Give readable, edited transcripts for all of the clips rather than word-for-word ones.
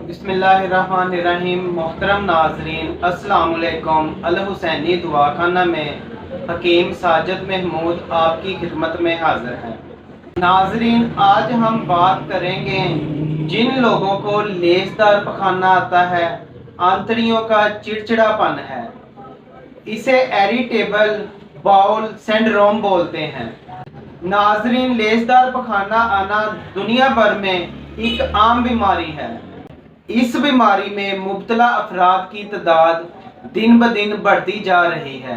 बिस्मिल्लाहिर्रहमानिर्रहीम। मोहतरम नाजरीन, अस्सलाम वालेकुम। अल हुसैनी दुआखाना में हकीम साजिद महमूद आपकी खिदमत में हाजिर है। नाजरीन, आज हम बात करेंगे जिन लोगों को लेसदार पखाना आता है, आंतड़ियों का चिड़चिड़ापन है, इसे इरिटेबल बाउल सिंड्रोम बोलते हैं। नाजरीन, लेसदार पखाना आना दुनिया भर में एक आम बीमारी है। इस बीमारी में मुब्तला अफराद की तादाद दिन ब दिन बढ़ती जा रही है,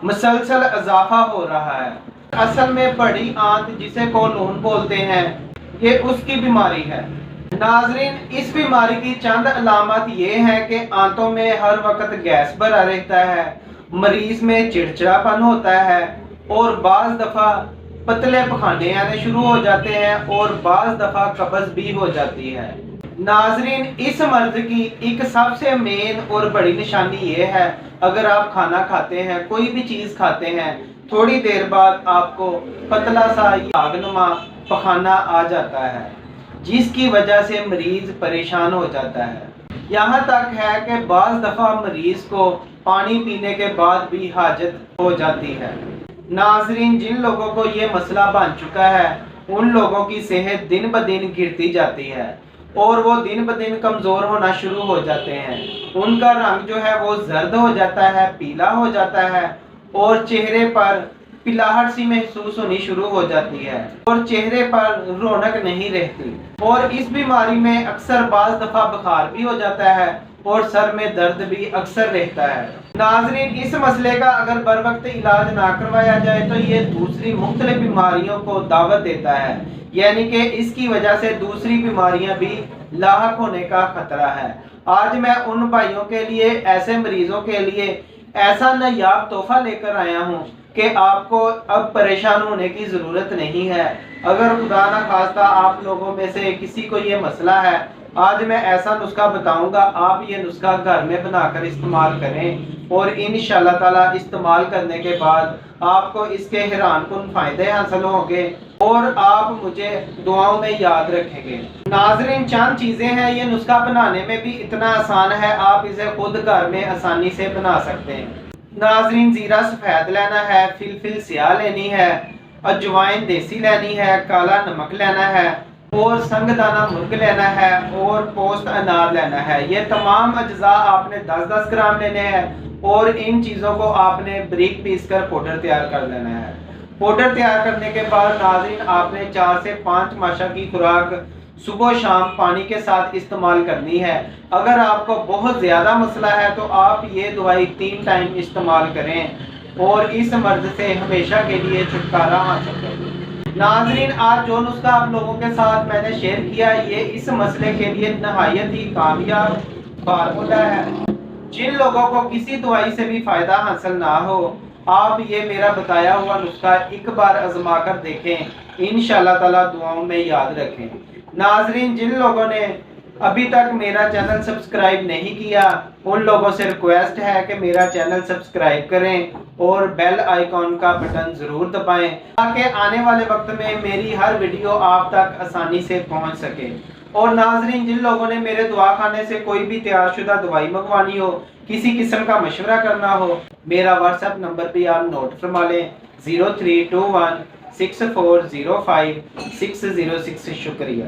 मुसलसल इजाफा हो रहा है। असल में बड़ी आंत, जिसे कोलून बोलते हैं, ये उसकी बीमारी है। नाजरीन, इस बीमारी की चंद अलामत ये हैं कि आंतों में हर वक्त गैस भरा रहता है, मरीज में चिड़चिड़ापन होता है और बाज दफ़ा पतले पखाने आने शुरू हो जाते हैं और बाज दफ़ा कब्ज़ भी हो जाती है। नाजरीन, इस मर्ज की एक सबसे मेन और बड़ी निशानी ये है, अगर आप खाना खाते हैं, कोई भी चीज़ खाते हैं, थोड़ी देर बाद आपको पतला सा आगनुमा पखाना आ जाता है, जिसकी वजह से मरीज परेशान हो जाता है। यहाँ तक है कि बाज़ दफ़ा मरीज को पानी पीने के बाद भी हाजत हो जाती है। नाजरीन, जिन लोगों को ये मसला बन चुका है, उन लोगों की सेहत दिन ब दिन गिरती जाती है और वो दिन ब दिन कमज़ोर होना शुरू हो जाते हैं। उनका रंग जो है वो जर्द हो जाता है, पीला हो जाता है और चेहरे पर पिलाहट सी महसूस होनी शुरू हो जाती है और चेहरे पर रौनक नहीं रहती। और इस बीमारी में अक्सर बाज़ दफ़ा बुखार भी हो जाता है और सर में दर्द भी अक्सर रहता है। नाजरीन, इस मसले का अगर बर वक्त इलाज ना करवाया जाए तो ये दूसरी मुख्तलिफ बीमारियों को दावत देता है, यानी कि इसकी वजह से दूसरी बीमारियां भी लाहक होने का खतरा है। आज मैं उन भाइयों के लिए, ऐसे मरीजों के लिए ऐसा नायाब तोहफा लेकर आया हूं कि आपको अब परेशान होने की ज़रूरत नहीं है। अगर खुदा ना खास्ता आप लोगों में से किसी को ये मसला है, आज मैं ऐसा नुस्खा बताऊंगा, आप ये नुस्खा घर में बनाकर इस्तेमाल करें और इंशाअल्लाह ताला इस्तेमाल करने के बाद आपको इसके हैरानकुन फायदे हासिल होंगे और आप मुझे दुआओं में याद रखेंगे। नाजरीन, चंद चीज़ें हैं, ये नुस्खा बनाने में भी इतना आसान है, आप इसे खुद घर में आसानी से बना सकते हैं। नाजरीन, जीरा सफ़ेद लेना है, फिलफिल स्याह लेनी है, अजवाइन देसी लेनी है, काला नमक लेना है और संगदाना मुर्ग लेना है और पोस्त अनार लेना है। ये तमाम अज्जा आपने 10-10 ग्राम लेने हैं और इन चीज़ों को आपने बारीक पीस कर पाउडर तैयार कर लेना है। पाउडर तैयार करने के बाद नाज़रीन, आपने 4 से 5 माशा की खुराक सुबह शाम पानी के साथ इस्तेमाल करनी है। अगर आपको बहुत ज़्यादा मसला है तो आप ये दवाई 3 टाइम इस्तेमाल करें और इस मर्ज से हमेशा के लिए छुटकारा हासिल करें। नाजरीन, आज जो नुस्खा आप लोगों के साथ मैंने शेयर किया, ये इस मसले के लिए नहायत ही कामयाब फार्मूला है। जिन लोगों को किसी दवाई से भी फ़ायदा हासिल ना हो, आप ये मेरा बताया हुआ नुस्खा एक बार आजमा कर देखें, इंशाअल्लाह ताला दुआओं में याद रखें। नाजरीन, जिन लोगों ने अभी तक मेरा चैनल सब्सक्राइब नहीं किया, उन लोगों से रिक्वेस्ट है कि मेरा चैनल सब्सक्राइब करें और बेल आइकॉन का बटन ज़रूर दबाएं ताकि आने वाले वक्त में मेरी हर वीडियो आप तक आसानी से पहुंच सके। और नाजरीन, जिन लोगों ने मेरे दुआखाने से कोई भी तैयारशुदा दवाई मंगवानी हो, किसी किस्म का मशवरा करना हो, मेरा व्हाट्सएप नंबर भी आप नोट फरमा लें, 0321 6405 606। शुक्रिया।